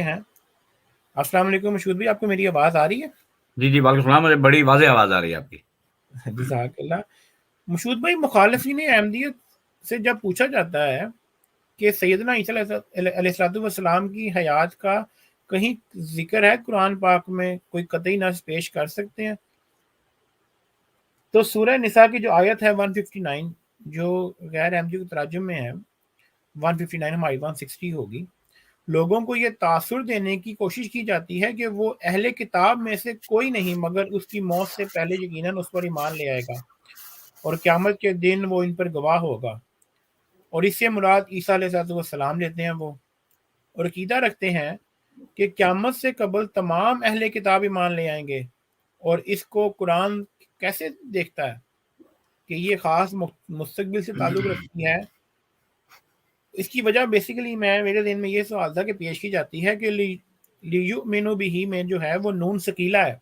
ہیں۔ السلام علیکم مشہود بھائی، آپ کو میری آواز آ رہی ہے؟ جی وعلیکم السلام، مجھے بڑی واضح آواز آ رہی ہے آپ کی۔ جزاک اللہ۔ مشہود بھائی، مخالفین احمدیت سے جب پوچھا جاتا ہے کہ سیدنا عیسیٰ علیہ السلام کی حیات کا کہیں ذکر ہے قرآن پاک میں، کوئی قطعی نص پیش کر سکتے ہیں؟ تو سورہ نساء کی جو آیت ہے 159، جو غیر احمدی کے تراجم میں ہے، 159 ہماری 160 ہوگی، لوگوں کو یہ تاثر دینے کی کوشش کی جاتی ہے کہ وہ اہل کتاب میں سے کوئی نہیں مگر اس کی موت سے پہلے یقیناً اس پر ایمان لے آئے گا اور قیامت کے دن وہ ان پر گواہ ہوگا، اور اس سے مراد عیسیٰ علیہ السلام لیتے ہیں وہ، اور عقیدہ رکھتے ہیں کہ قیامت سے قبل تمام اہل کتاب ایمان لے آئیں گے۔ اور اس کو قرآن کیسے دیکھتا ہے کہ یہ خاص مستقبل سے تعلق رکھتی ہے؟ اس کی وجہ بیسیکلی میرے ذہن میں یہ سوال تھا کہ پیش کی جاتی ہے کہ لیؤمنوا بہ میں جو ہے وہ نون ثقیلہ ہے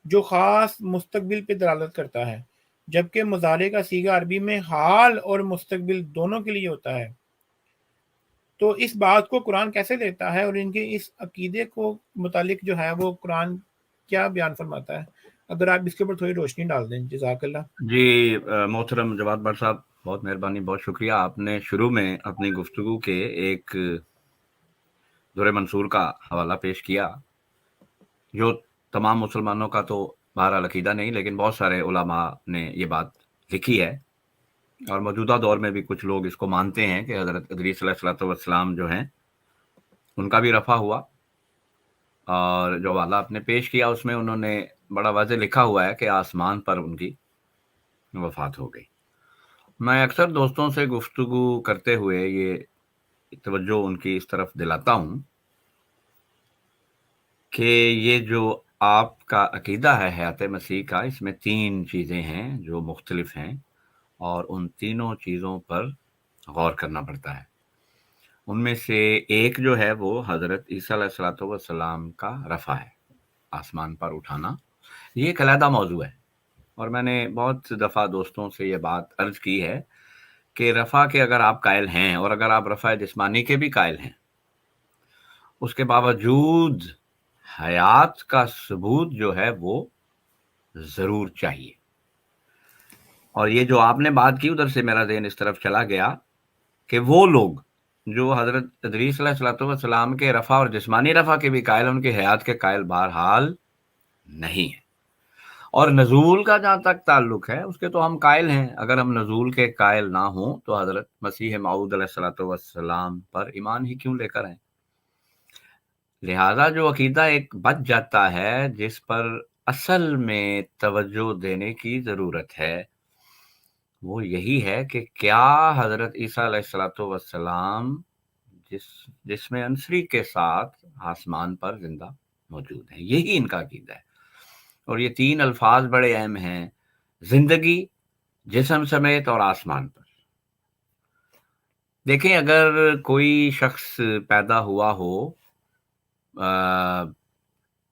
جو خاص مستقبل پہ دلالت کرتا ہے، جبکہ مضارع کا صیغہ عربی میں حال اور مستقبل دونوں کے لیے ہوتا ہے۔ تو اس بات کو قرآن کیسے لیتا ہے اور ان کے اس عقیدے کو متعلق جو ہے وہ قرآن کیا بیان فرماتا ہے؟ اگر آپ اس کے اوپر تھوڑی روشنی ڈال دیں، جزاک اللہ۔ جی محترم جواد بٹ صاحب، بہت مہربانی، بہت شکریہ۔ آپ نے شروع میں اپنی گفتگو کے ایک دور منصور کا حوالہ پیش کیا جو تمام مسلمانوں کا تو بہرحال عقیدہ نہیں، لیکن بہت سارے علماء نے یہ بات لکھی ہے، اور موجودہ دور میں بھی کچھ لوگ اس کو مانتے ہیں کہ حضرت ادریس علیہ السلام جو ہیں ان کا بھی رفع ہوا، اور جو حوالہ آپ نے پیش کیا اس میں انہوں نے بڑا واضح لکھا ہوا ہے کہ آسمان پر ان کی وفات ہو گئی۔ میں اکثر دوستوں سے گفتگو کرتے ہوئے یہ توجہ ان کی اس طرف دلاتا ہوں کہ یہ جو آپ کا عقیدہ ہے حیات مسیح کا، اس میں 3 چیزیں ہیں جو مختلف ہیں، اور ان تینوں چیزوں پر غور کرنا پڑتا ہے۔ ان میں سے ایک جو ہے وہ حضرت عیسیٰ علیہ السلام کا رفع ہے، آسمان پر اٹھانا۔ یہ ایک علیحدہ موضوع ہے، اور میں نے بہت دفعہ دوستوں سے یہ بات عرض کی ہے کہ رفع کے اگر آپ قائل ہیں، اور اگر آپ رفع جسمانی کے بھی قائل ہیں، اس کے باوجود حیات کا ثبوت جو ہے وہ ضرور چاہیے۔ اور یہ جو آپ نے بات کی، ادھر سے میرا ذہن اس طرف چلا گیا کہ وہ لوگ جو حضرت ادریس علیہ السلام کے رفع اور جسمانی رفع کے بھی قائل، ان کے حیات کے قائل بہرحال نہیں ہیں۔ اور نزول کا جہاں تک تعلق ہے، اس کے تو ہم قائل ہیں۔ اگر ہم نزول کے قائل نہ ہوں تو حضرت مسیح موعود علیہ السلام پر ایمان ہی کیوں لے کر آئیں؟ لہذا جو عقیدہ ایک بچ جاتا ہے جس پر اصل میں توجہ دینے کی ضرورت ہے، وہ یہی ہے کہ کیا حضرت عیسیٰ علیہ السلام جسم انصری کے ساتھ آسمان پر زندہ موجود ہیں؟ یہی ان کا عقیدہ ہے۔ اور یہ 3 الفاظ بڑے اہم ہیں: زندگی، جسم سمیت، اور آسمان پر۔ دیکھیں، اگر کوئی شخص پیدا ہوا ہو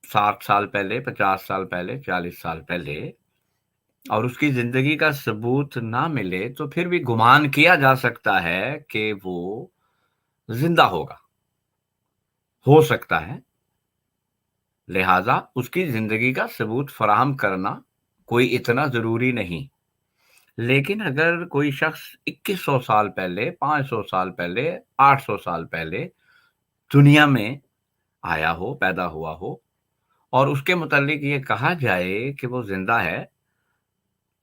60 سال پہلے، 50 سال پہلے، 40 سال پہلے، اور اس کی زندگی کا ثبوت نہ ملے، تو پھر بھی گمان کیا جا سکتا ہے کہ وہ زندہ ہوگا، ہو سکتا ہے۔ لہذا اس کی زندگی کا ثبوت فراہم کرنا کوئی اتنا ضروری نہیں۔ لیکن اگر کوئی شخص 2100 سال پہلے، 500 سال پہلے، 800 سال پہلے دنیا میں آیا ہو، پیدا ہوا ہو، اور اس کے متعلق یہ کہا جائے کہ وہ زندہ ہے،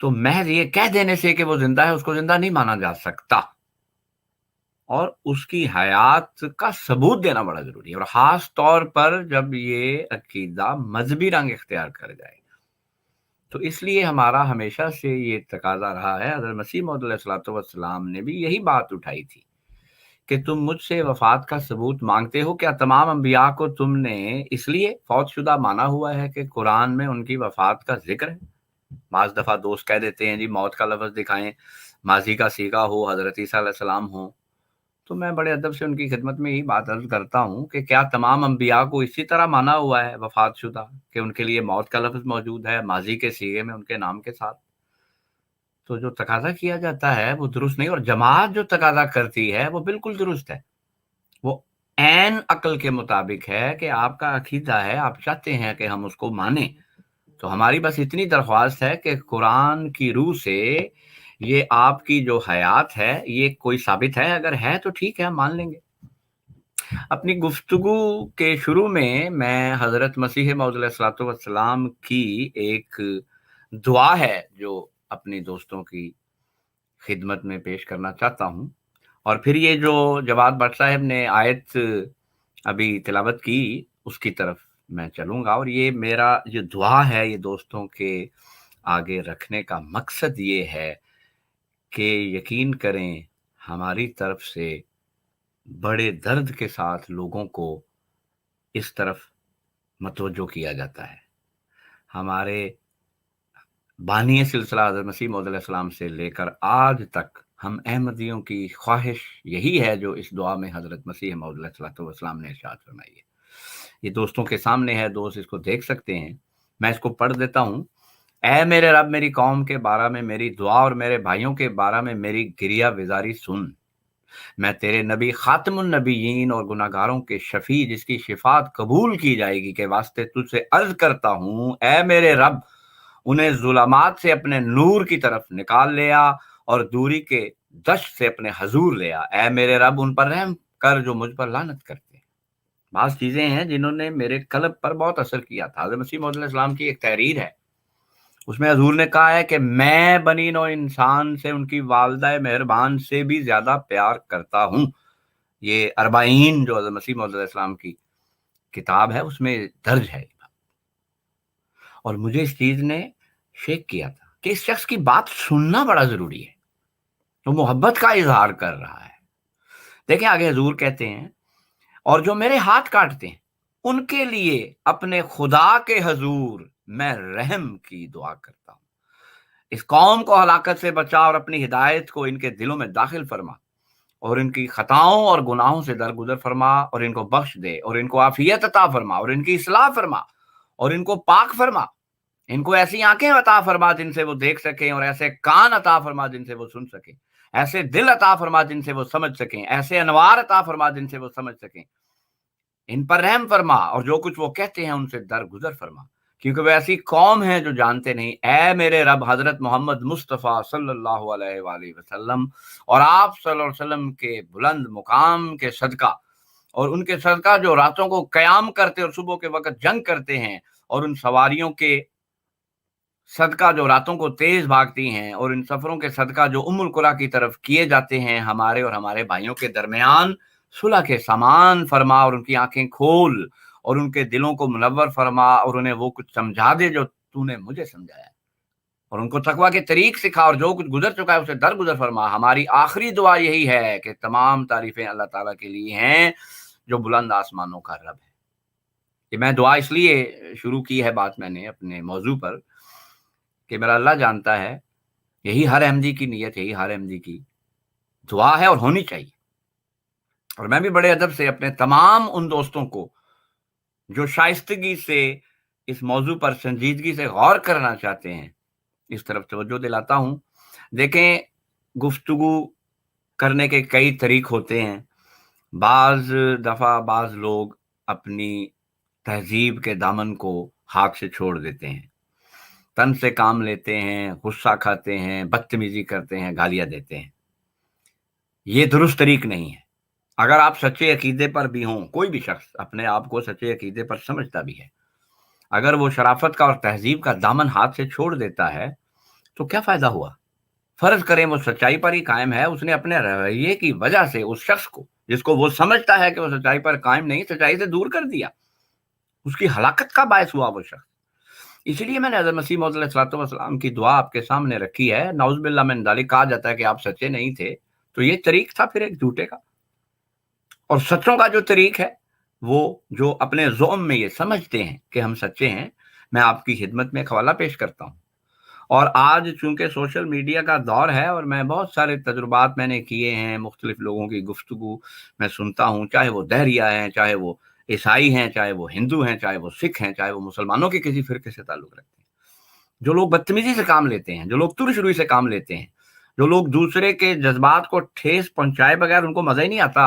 تو محض یہ کہہ دینے سے کہ وہ زندہ ہے اس کو زندہ نہیں مانا جا سکتا، اور اس کی حیات کا ثبوت دینا بڑا ضروری ہے، اور خاص طور پر جب یہ عقیدہ مذہبی رنگ اختیار کر جائے۔ تو اس لیے ہمارا ہمیشہ سے یہ تقاضا رہا ہے، حضرت مسیح موعود علیہ السلام نے بھی یہی بات اٹھائی تھی کہ تم مجھ سے وفات کا ثبوت مانگتے ہو، کیا تمام انبیاء کو تم نے اس لیے فوت شدہ مانا ہوا ہے کہ قرآن میں ان کی وفات کا ذکر ہے؟ بعض دفعہ دوست کہہ دیتے ہیں جی موت کا لفظ دکھائیں، ماضی کا صیغہ ہو، حضرت عیسیٰ علیہ السلام ہو۔ تو میں بڑے ادب سے ان کی خدمت میں یہی بات عرض کرتا ہوں کہ کیا تمام انبیاء کو اسی طرح مانا ہوا ہے وفات شدہ کہ ان کے لیے موت کا لفظ موجود ہے ماضی کے صیغے میں ان کے نام کے ساتھ؟ تو جو تقاضا کیا جاتا ہے وہ درست نہیں، اور جماعت جو تقاضا کرتی ہے وہ بالکل درست ہے۔ وہ عین عقل کے مطابق ہے کہ آپ کا عقیدہ ہے، آپ چاہتے ہیں کہ ہم اس کو مانیں، تو ہماری بس اتنی درخواست ہے کہ قرآن کی روح سے یہ آپ کی جو حیات ہے یہ کوئی ثابت ہے، اگر ہے تو ٹھیک ہے، ہم مان لیں گے۔ اپنی گفتگو کے شروع میں حضرت مسیح موعود علیہ الصلوۃ والسلام کی ایک دعا ہے جو اپنی دوستوں کی خدمت میں پیش کرنا چاہتا ہوں، اور پھر یہ جو جواد بٹ صاحب نے آیت ابھی تلاوت کی اس کی طرف میں چلوں گا، اور یہ میرا جو دعا ہے یہ دوستوں کے آگے رکھنے کا مقصد یہ ہے کہ یقین کریں ہماری طرف سے بڑے درد کے ساتھ لوگوں کو اس طرف متوجہ کیا جاتا ہے۔ ہمارے بانی سلسلہ حضرت مسیح موعود علیہ السلام سے لے کر آج تک ہم احمدیوں کی خواہش یہی ہے جو اس دعا میں حضرت مسیح موعود علیہ السلام نے ارشاد فرمائی ہے۔ یہ دوستوں کے سامنے ہے، دوست اس کو دیکھ سکتے ہیں، میں اس کو پڑھ دیتا ہوں۔ اے میرے رب، میری قوم کے بارے میں میری دعا اور میرے بھائیوں کے بارے میں میری گریہ وزاری سن۔ میں تیرے نبی خاتم النبیین اور گناہگاروں کے شفیع جس کی شفاعت قبول کی جائے گی کے واسطے تجھ سے عرض کرتا ہوں، اے میرے رب، انہیں ظلمات سے اپنے نور کی طرف نکال لیا اور دوری کے دشت سے اپنے حضور لیا۔ اے میرے رب، ان پر رحم کر جو مجھ پر لعنت کرتے ہیں۔ بعض چیزیں ہیں جنہوں نے میرے قلب پر بہت اثر کیا تھا۔ حضرت مسیح موعود علیہ السلام کی ایک تحریر ہے، اس میں حضور نے کہا ہے کہ میں بنی نوع انسان سے ان کی والدہ مہربان سے بھی زیادہ پیار کرتا ہوں۔ یہ اربعین جو حضرت مسیح موعود علیہ السلام کی کتاب ہے اس میں درج ہے، اور مجھے اس چیز نے شیک کیا تھا کہ اس شخص کی بات سننا بڑا ضروری ہے، وہ محبت کا اظہار کر رہا ہے۔ دیکھیں آگے حضور کہتے ہیں، اور جو میرے ہاتھ کاٹتے ہیں ان کے لیے اپنے خدا کے حضور میں رحم کی دعا کرتا ہوں۔ اس قوم کو ہلاکت سے بچا اور اپنی ہدایت کو ان کے دلوں میں داخل فرما، اور ان کی خطاؤں اور گناہوں سے درگزر فرما، اور ان کو بخش دے، اور ان کو عافیت عطا فرما، اور ان کی اصلاح فرما، اور ان کو پاک فرما۔ ان کو ایسی آنکھیں عطا فرما جن سے وہ دیکھ سکیں، اور ایسے کان عطا فرما جن سے وہ سن سکیں، ایسے دل عطا فرما جن سے وہ سمجھ سکیں، ایسے انوار عطا فرما جن سے وہ سمجھ سکیں۔ ان پر رحم فرما، اور جو کچھ وہ کہتے ہیں ان سے درگزر فرما، کیونکہ وہ ایسی قوم ہیں جو جانتے نہیں۔ اے میرے رب، حضرت محمد مصطفیٰ صلی اللہ علیہ وآلہ وسلم اور آپ صلی اللہ علیہ وسلم کے بلند مقام کے صدقہ، اور ان کے صدقہ جو راتوں کو قیام کرتے اور صبح کے وقت جنگ کرتے ہیں، اور ان سواریوں کے صدقہ جو راتوں کو تیز بھاگتی ہیں، اور ان سفروں کے صدقہ جو ام القریٰ کی طرف کیے جاتے ہیں، ہمارے اور ہمارے بھائیوں کے درمیان صلح کے سامان فرما، اور ان کی آنکھیں کھول، اور ان کے دلوں کو منور فرما، اور انہیں وہ کچھ سمجھا دے جو تو نے مجھے سمجھایا، اور ان کو تقویٰ کے طریق سکھا، اور جو کچھ گزر چکا ہے اسے درگزر فرما۔ ہماری آخری دعا یہی ہے کہ تمام تعریفیں اللہ تعالیٰ کے لیے ہیں جو بلند آسمانوں کا رب ہے۔ کہ میں دعا اس لیے شروع کی ہے بات میں نے اپنے موضوع پر کہ میرا اللہ جانتا ہے یہی ہر احمدی کی نیت، یہی ہر احمدی کی دعا ہے اور ہونی چاہیے۔ اور میں بھی بڑے ادب سے اپنے تمام ان دوستوں کو جو شائستگی سے اس موضوع پر سنجیدگی سے غور کرنا چاہتے ہیں اس طرف توجہ دلاتا ہوں۔ دیکھیں، گفتگو کرنے کے کئی طریق ہوتے ہیں۔ بعض دفعہ بعض لوگ اپنی تہذیب کے دامن کو ہاتھ سے چھوڑ دیتے ہیں، تن سے کام لیتے ہیں، غصہ کھاتے ہیں، بدتمیزی کرتے ہیں، گالیاں دیتے ہیں۔ یہ درست طریق نہیں ہے۔ اگر آپ سچے عقیدے پر بھی ہوں، کوئی بھی شخص اپنے آپ کو سچے عقیدے پر سمجھتا بھی ہے، اگر وہ شرافت کا اور تہذیب کا دامن ہاتھ سے چھوڑ دیتا ہے تو کیا فائدہ ہوا؟ فرض کریں وہ سچائی پر ہی قائم ہے، اس نے اپنے رویے کی وجہ سے اس شخص کو جس کو وہ سمجھتا ہے کہ وہ سچائی پر قائم نہیں، سچائی سے دور کر دیا، اس کی ہلاکت کا باعث ہوا وہ شخص۔ اس لیے میں نے حضرت مسیح موعود علیہ السلام کی دعا آپ کے سامنے رکھی ہے۔ نعوذ باللہ من ذالک، کہا جاتا ہے کہ آپ سچے نہیں تھے، تو یہ طریق تھا پھر ایک جھوٹے کا۔ اور سچوں کا جو طریق ہے وہ جو اپنے ذوم میں یہ سمجھتے ہیں کہ ہم سچے ہیں، میں آپ کی خدمت میں ایک حوالہ پیش کرتا ہوں۔ اور آج چونکہ سوشل میڈیا کا دور ہے اور میں بہت سارے تجربات میں نے کیے ہیں، مختلف لوگوں کی گفتگو میں سنتا ہوں، چاہے وہ دہریہ ہیں، چاہے وہ عیسائی ہیں، چاہے وہ ہندو ہیں، چاہے وہ سکھ ہیں، چاہے وہ مسلمانوں کے کسی فرقے سے تعلق رکھتے ہیں، جو لوگ بدتمیزی سے کام لیتے ہیں، جو لوگ ترش روی سے کام لیتے ہیں، جو لوگ دوسرے کے جذبات کو ٹھیس پہنچائے بغیر ان کو مزہ ہی نہیں آتا،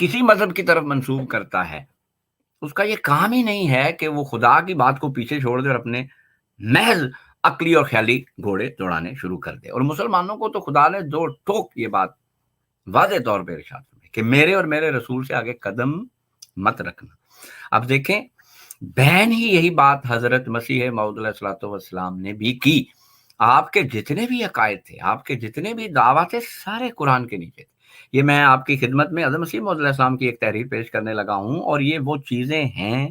کسی مذہب کی طرف منسوب کرتا ہے اس کا یہ کام ہی نہیں ہے کہ وہ خدا کی بات کو پیچھے چھوڑ دے اور اپنے محض عقلی اور خیالی گھوڑے دوڑانے شروع کر دے. اور مسلمانوں کو تو خدا نے دو ٹوک یہ بات واضح طور پہ ارشاد فرمائی کہ میرے اور میرے رسول سے آگے قدم مت رکھنا. اب دیکھیں بہن ہی یہی بات حضرت مسیح موعود علیہ الصلوۃ والسلام نے بھی کی. آپ کے جتنے بھی عقائد تھے، آپ کے جتنے بھی دعویٰ تھے، سارے قرآن کے نیچے تھے. یہ میں آپ کی خدمت میں حضرت مسیح موعود علیہ السلام کی ایک تحریر پیش کرنے لگا ہوں، اور یہ وہ چیزیں ہیں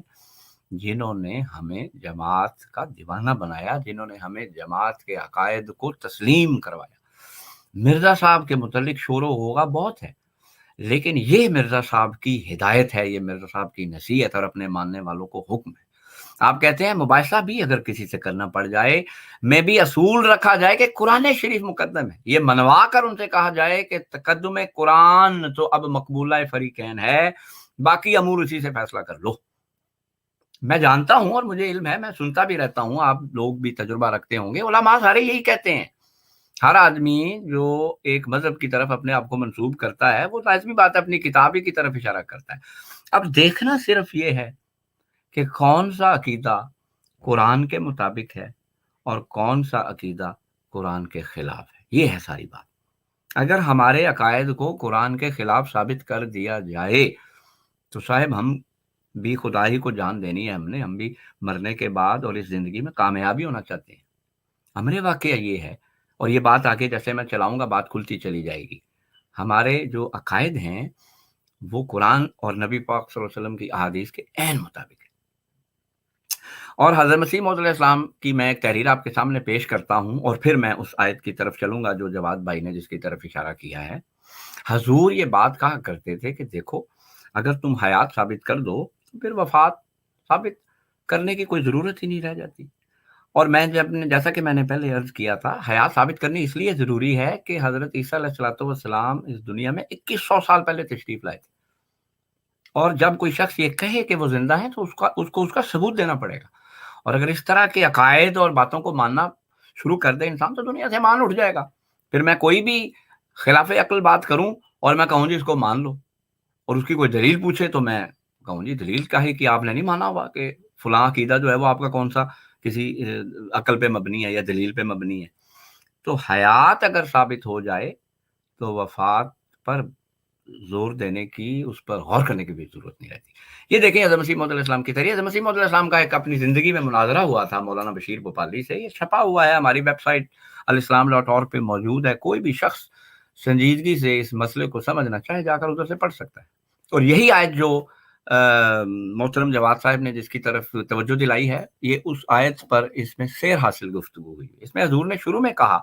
جنہوں نے ہمیں جماعت کا دیوانہ بنایا، جنہوں نے ہمیں جماعت کے عقائد کو تسلیم کروایا. مرزا صاحب کے متعلق شور و غوغا بہت ہے، لیکن یہ مرزا صاحب کی ہدایت ہے، یہ مرزا صاحب کی نصیحت اور اپنے ماننے والوں کو حکم ہے. آپ کہتے ہیں مباحثہ بھی اگر کسی سے کرنا پڑ جائے، میں بھی اصول رکھا جائے کہ قرآن شریف مقدم ہے، یہ منوا کر ان سے کہا جائے کہ تقدم قرآن تو اب مقبولہ فریقین ہے، باقی امور اسی سے فیصلہ کر لو. میں جانتا ہوں اور مجھے علم ہے، میں سنتا بھی رہتا ہوں، آپ لوگ بھی تجربہ رکھتے ہوں گے، علماء سارے یہی کہتے ہیں. ہر آدمی جو ایک مذہب کی طرف اپنے آپ کو منسوب کرتا ہے وہ لازمی بات ہے اپنی کتاب ہی کی طرف اشارہ کرتا ہے. اب دیکھنا صرف یہ ہے کہ کون سا عقیدہ قرآن کے مطابق ہے اور کون سا عقیدہ قرآن کے خلاف ہے. یہ ہے ساری بات. اگر ہمارے عقائد کو قرآن کے خلاف ثابت کر دیا جائے تو صاحب ہم بھی خدا ہی کو جان دینی ہے، ہم بھی مرنے کے بعد اور اس زندگی میں کامیابی ہونا چاہتے ہیں. ہمارے واقعہ یہ ہے، اور یہ بات آگے جیسے میں چلاؤں گا بات کھلتی چلی جائے گی. ہمارے جو عقائد ہیں وہ قرآن اور نبی پاک صلی اللہ علیہ وسلم کی احادیث کے عین مطابق ہے. اور حضرت مسیح موعود علیہ السلام کی میں ایک تحریر آپ کے سامنے پیش کرتا ہوں، اور پھر میں اس آیت کی طرف چلوں گا جو جواد بھائی نے جس کی طرف اشارہ کیا ہے. حضور یہ بات کہا کرتے تھے کہ دیکھو اگر تم حیات ثابت کر دو تو پھر وفات ثابت کرنے کی کوئی ضرورت ہی نہیں رہ جاتی. اور میں جیسا کہ میں نے پہلے عرض کیا تھا، حیات ثابت کرنی اس لیے ضروری ہے کہ حضرت عیسیٰ علیہ السلام اس دنیا میں 2100 سال پہلے تشریف لائے تھے، اور جب کوئی شخص یہ کہے کہ وہ زندہ ہے تو اس کو اس کا ثبوت دینا پڑے گا. اور اگر اس طرح کے عقائد اور باتوں کو ماننا شروع کر دے انسان تو دنیا سے مان اٹھ جائے گا. پھر میں کوئی بھی خلاف عقل بات کروں اور میں کہوں جی اس کو مان لو، اور اس کی کوئی دلیل پوچھے تو میں کہوں جی دلیل کا ہے کہ آپ نے نہیں مانا ہوا کہ فلاں عقیدہ جو ہے وہ آپ کا کون سا کسی عقل پہ مبنی ہے یا دلیل پہ مبنی ہے. تو حیات اگر ثابت ہو جائے تو وفات پر زور دینے کی، اس پر غور کرنے کی بھی ضرورت نہیں رہتی. یہ دیکھیں حضرت مسیح موعود علیہ السلام کی تحریر. حضرت مسیح موعود علیہ السلام کا ایک اپنی زندگی میں مناظرہ ہوا تھا مولانا بشیر بھوپالی سے، یہ چھپا ہوا ہے ہماری ویب سائٹ الاسلام.org پہ موجود ہے. کوئی بھی شخص سنجیدگی سے اس مسئلے کو سمجھنا چاہے جا کر ادھر سے پڑھ سکتا ہے. اور یہی آیت جو محترم جواد صاحب نے جس کی طرف توجہ دلائی ہے، یہ اس آیت پر اس میں سیر حاصل گفتگو ہوئی. اس میں حضور نے شروع میں کہا،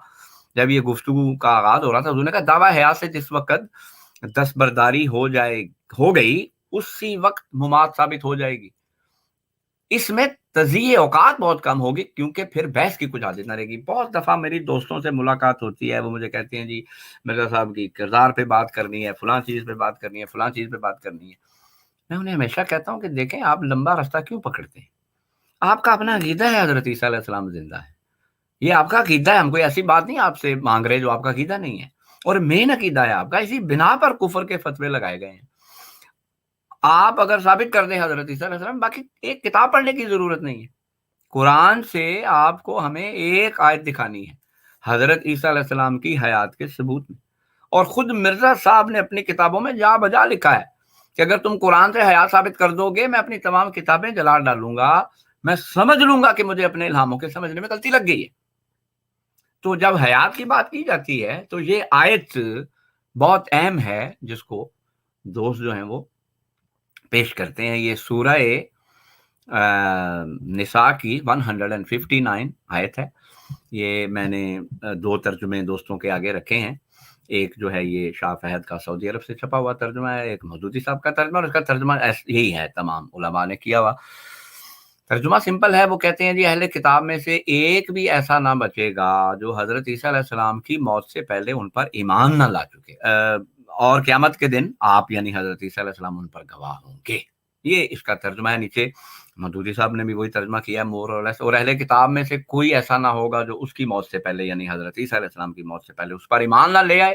جب یہ گفتگو کا آغاز ہو رہا تھا، حضور نے کہا دعویٰ حیات سے جس وقت دستبرداری ہو گئی اسی وقت ممات ثابت ہو جائے گی. اس میں تضییع اوقات بہت کم ہوگی کیونکہ پھر بحث کی کچھ حاجت نہ رہے گی. بہت دفعہ میری دوستوں سے ملاقات ہوتی ہے، وہ مجھے کہتے ہیں جی مرزا صاحب کی کردار پہ بات کرنی ہے، فلاں چیز پہ بات کرنی ہے، فلاں چیز پہ بات کرنی ہے. میں انہیں ہمیشہ کہتا ہوں کہ دیکھیں آپ لمبا راستہ کیوں پکڑتے ہیں؟ آپ کا اپنا عقیدہ ہے حضرت عیسیٰ علیہ السلام زندہ ہے، یہ آپ کا عقیدہ ہے. ہم کوئی ایسی بات نہیں آپ سے مانگ رہے جو آپ کا عقیدہ نہیں ہے، اور مین عقیدہ ہے آپ کا. اسی بنا پر کفر کے فتوے لگائے گئے ہیں. آپ اگر ثابت کر دیں حضرت عیسیٰ علیہ السلام، باقی ایک کتاب پڑھنے کی ضرورت نہیں ہے. قرآن سے آپ کو ہمیں ایک آیت دکھانی ہے حضرت عیسیٰ علیہ السلام کی حیات کے ثبوت میں. اور خود مرزا صاحب نے اپنی کتابوں میں جا بجا لکھا ہے کہ اگر تم قرآن سے حیات ثابت کر دو گے میں اپنی تمام کتابیں جلا ڈالوں گا، میں سمجھ لوں گا کہ مجھے اپنے الہاموں کے سمجھنے میں غلطی لگ گئی ہے. تو جب حیات کی بات کی جاتی ہے تو یہ آیت بہت اہم ہے جس کو دوست جو ہیں وہ پیش کرتے ہیں. یہ سورہ نساء کی 159 آیت ہے. یہ میں نے دو ترجمے دوستوں کے آگے رکھے ہیں. ایک جو ہے یہ شاہ فہد کا سعودی عرب سے چھپا ہوا ترجمہ ہے، ایک مودودی صاحب کا ترجمہ، اور اس کا ترجمہ یہی ہے، تمام علماء نے کیا ہوا ترجمہ سمپل ہے. وہ کہتے ہیں جی اہل کتاب میں سے ایک بھی ایسا نہ بچے گا جو حضرت عیسیٰ علیہ السلام کی موت سے پہلے ان پر ایمان نہ لا چکے، اور قیامت کے دن آپ یعنی حضرت عیسیٰ علیہ السلام ان پر گواہ ہوں گے. یہ اس کا ترجمہ ہے. نیچے مودودی صاحب نے بھی وہی ترجمہ کیا ہے مور اور لیس. اور اہل کتاب میں سے کوئی ایسا نہ ہوگا جو اس کی موت سے پہلے یعنی حضرت عیسیٰ علیہ السلام کی موت سے پہلے اس پر ایمان نہ لے آئے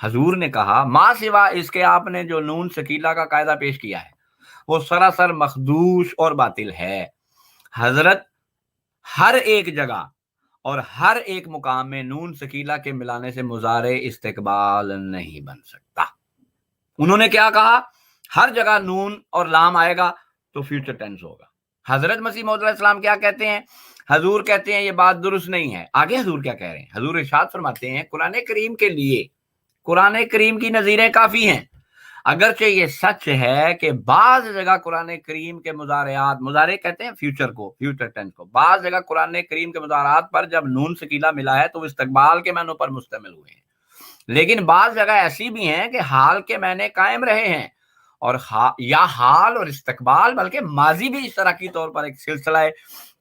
حضور نے کہا ما سوا اس کے آپ نے جو نون سکیلہ کا قاعدہ پیش کیا ہے وہ سراسر مخدوش اور باطل ہے۔ حضرت ہر ایک جگہ اور ہر ایک مقام میں نون سکیلہ کے ملانے سے مضارع استقبال نہیں بن سکتا۔ انہوں نے کیا کہا؟ ہر جگہ نون اور لام آئے گا تو فیوچر ٹینس ہوگا۔ حضرت مسیح موعود علیہ السلام کیا کہتے ہیں؟ حضور کہتے ہیں یہ بات درست نہیں ہے۔ آگے حضور کیا کہہ رہے ہیں؟ حضور ارشاد فرماتے ہیں قرآن کریم کے لیے قرآن کریم کی نظیریں کافی ہیں، اگرچہ یہ سچ ہے کہ بعض جگہ قرآن کریم کے مضارعات، مضارع کہتے ہیں فیوچر کو، فیوچر ٹینس کو، بعض جگہ قرآن کریم کے مضارعات پر جب نون سکیلہ ملا ہے تو وہ استقبال کے معنوں پر مشتمل ہوئے ہیں، لیکن بعض جگہ ایسی بھی ہیں کہ حال کے معنی قائم رہے ہیں، اور یا حال اور استقبال بلکہ ماضی بھی اس طرح کی طور پر ایک سلسلہ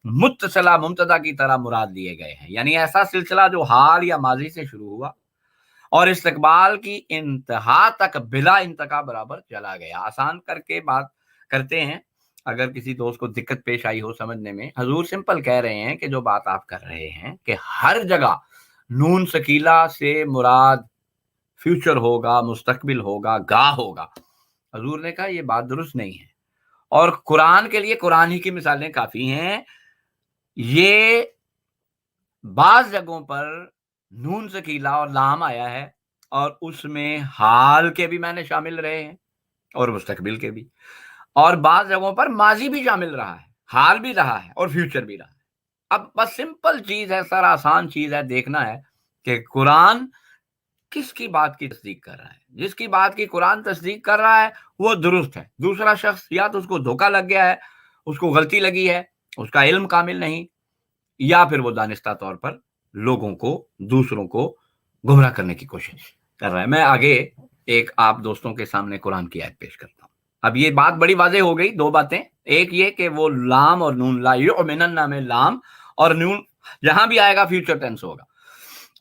متصلہ ممتدہ کی طرح مراد لیے گئے ہیں، یعنی ایسا سلسلہ جو حال یا ماضی سے شروع ہوا اور استقبال کی انتہا تک بلا انتہا برابر چلا گیا۔ آسان کر کے بات کرتے ہیں، اگر کسی دوست کو دقت پیش آئی ہو سمجھنے میں، حضور سمپل کہہ رہے ہیں کہ جو بات آپ کر رہے ہیں کہ ہر جگہ نون سکیلہ سے مراد فیوچر ہوگا، مستقبل ہوگا، گاہ ہوگا، حضور نے کہا یہ بات درست نہیں ہے، اور قرآن کے لیے قرآن ہی کی مثالیں کافی ہیں۔ یہ بعض جگہوں پر نون سکیلہ اور لام آیا ہے اور اس میں حال کے بھی معنی شامل رہے ہیں اور مستقبل کے بھی، اور بعض جگہوں پر ماضی بھی شامل رہا ہے، حال بھی رہا ہے اور فیوچر بھی رہا ہے۔ اب بس سمپل چیز ہے، سر آسان چیز ہے، دیکھنا ہے کہ قرآن کس کی بات کی تصدیق کر رہا ہے۔ جس کی بات کی قرآن تصدیق کر رہا ہے وہ درست ہے، دوسرا شخص یا تو اس کو دھوکہ لگ گیا ہے، اس کو غلطی لگی ہے، اس کا علم کامل نہیں، یا پھر وہ دانستہ طور پر لوگوں کو، دوسروں کو گمراہ کرنے کی کوشش کر رہا ہے۔ میں آگے ایک آپ دوستوں کے سامنے قرآن کی آیت پیش کرتا ہوں۔ اب یہ بات بڑی واضح ہو گئی، دو باتیں، ایک یہ کہ وہ لام اور نون، لا یؤمنن میں لام اور نون جہاں بھی آئے گا فیوچر ٹینس ہوگا،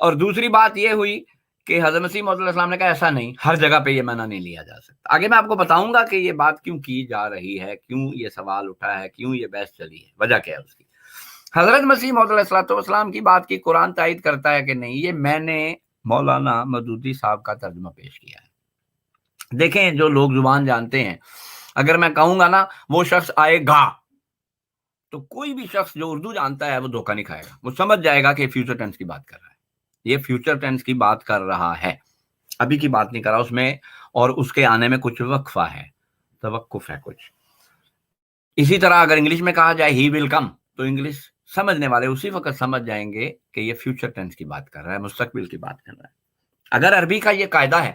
اور دوسری بات یہ ہوئی کہ حضرت مسیح موعود علیہ السلام نے کہا ایسا نہیں، ہر جگہ پہ یہ معنی نہیں لیا جا سکتا۔ آگے میں آپ کو بتاؤں گا کہ یہ بات کیوں کی جا رہی ہے، کیوں یہ سوال اٹھا ہے، کیوں یہ بحث چلی ہے، وجہ کیا ہے اس کی۔ حضرت مسیح موعود علیہ السلام کی بات کی قرآن تائید کرتا ہے کہ نہیں، یہ میں نے مولانا مودودی صاحب کا ترجمہ پیش کیا ہے۔ دیکھیں جو لوگ زبان جانتے ہیں، اگر میں کہوں گا نا وہ شخص آئے گا، تو کوئی بھی شخص جو اردو جانتا ہے وہ دھوکہ نہیں کھائے گا، وہ سمجھ جائے گا کہ فیوچر ٹینس کی بات کر رہا ہے، یہ فیوچر ٹینس کی بات کر رہا ہے، ابھی کی بات نہیں کر رہا اس میں، اور اس کے آنے میں کچھ وقفہ ہے، توقف ہے کچھ۔ اسی طرح اگر انگلش میں کہا جائے ہی ول کم، تو انگلش سمجھنے والے اسی وقت سمجھ جائیں گے کہ یہ فیوچر ٹینس کی بات کر رہا ہے، مستقبل کی بات کر رہا ہے۔ اگر عربی کا یہ قاعدہ ہے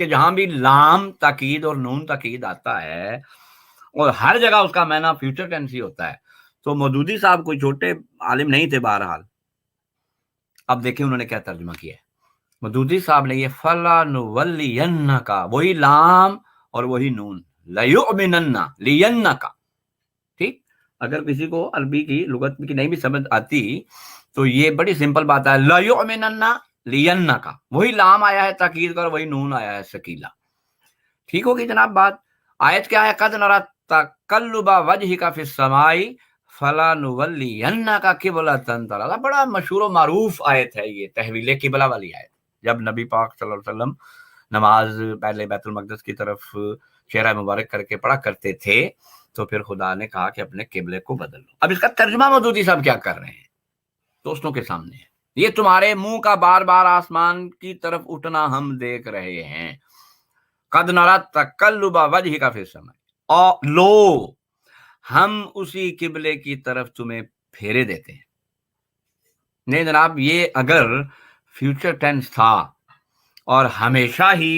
کہ جہاں بھی لام تاکید اور نون تاکید آتا ہے اور ہر جگہ اس کا معنی فیوچر ٹینس ہی ہوتا ہے، تو مودودی صاحب کوئی چھوٹے عالم نہیں تھے بہرحال۔ اب دیکھیں انہوں نے کیا ترجمہ کیا ہے۔ مودودی صاحب نے یہ فَلَا نُوَلِّيَنَّكَ، وہی لام اور وہی نون، لَيُؤْمِنَنَّ لِيَنَّكَ، ٹھیک۔ اگر کسی کو عربی کی لغت کی نہیں بھی سمجھ آتی تو یہ بڑی سمپل بات ہے، لَيُؤْمِنَنَّ لِيَنَّكَ، وہی لام آیا ہے تاکید کا اور وہی نون آیا ہے سکیلہ، ٹھیک ہوگی جناب بات۔ آیت کیا ہے؟ قَدْ نَرَىٰ تَقَلُّبَ وَجْهِكَ فِي السَّمَاءِ فَلَنُوَلِّيَنَّكَ قِبْلَةً تَرْضَاهَا، بڑا مشہور و معروف آیت ہے یہ، تحویل قبلہ والی آیت۔ جب نبی پاک صلی اللہ علیہ وسلم نماز پہلے بیت المقدس کی طرف چہرہ مبارک کر کے پڑھا کرتے تھے تو پھر خدا نے کہا کہ اپنے قبلے کو بدل لو۔ اب اس کا ترجمہ مودودی صاحب کیا کر رہے ہیں دوستوں کے سامنے ہے، یہ تمہارے منہ کا بار بار آسمان کی طرف اٹھنا ہم دیکھ رہے ہیں، قد نرى تقلب وجهك في السماء، اور لو ہم اسی قبلے کی طرف تمہیں پھیرے دیتے ہیں۔ نہیں جناب، یہ اگر فیوچر ٹینس تھا اور ہمیشہ ہی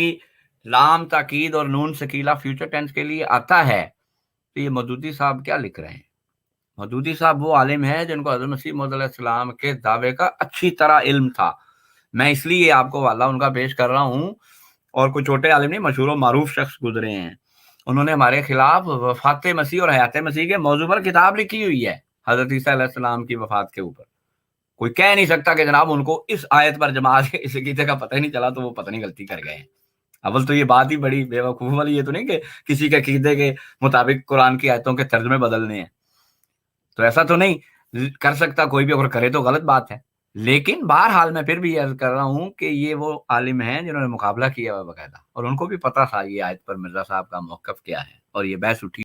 لام تاکید اور نون سکیلہ فیوچر ٹینس کے لیے آتا ہے تو یہ مودودی صاحب کیا لکھ رہے ہیں؟ مودودی صاحب وہ عالم ہے جن کو حضرت مسیح موعود علیہ السلام کے دعوے کا اچھی طرح علم تھا۔ میں اس لیے آپ کو والا ان کا پیش کر رہا ہوں، اور کوئی چھوٹے عالم نہیں، مشہور و معروف شخص گزرے ہیں، انہوں نے ہمارے خلاف وفات مسیح اور حیات مسیح کے موضوع پر کتاب لکھی ہوئی ہے، حضرت عیسیٰ علیہ السلام کی وفات کے اوپر۔ کوئی کہہ نہیں سکتا کہ جناب ان کو اس آیت پر جماعت کے اس عقیدے کا پتہ ہی نہیں چلا تو وہ پتہ نہیں غلطی کر گئے ہیں۔ اول تو یہ بات ہی بڑی بے وقوف والی، یہ تو نہیں کہ کسی کے عقیدے کے مطابق قرآن کی آیتوں کے ترجمے بدلنے ہیں، تو ایسا تو نہیں کر سکتا کوئی بھی، اگر کرے تو غلط بات ہے۔ لیکن بہرحال میں پھر بھی عرض کر رہا ہوں کہ یہ وہ عالم ہیں جنہوں نے مقابلہ کیا ہوا باقاعدہ، اور ان کو بھی پتا تھا یہ آیت پر مرزا صاحب کا موقف کیا ہے، اور یہ بحث اٹھی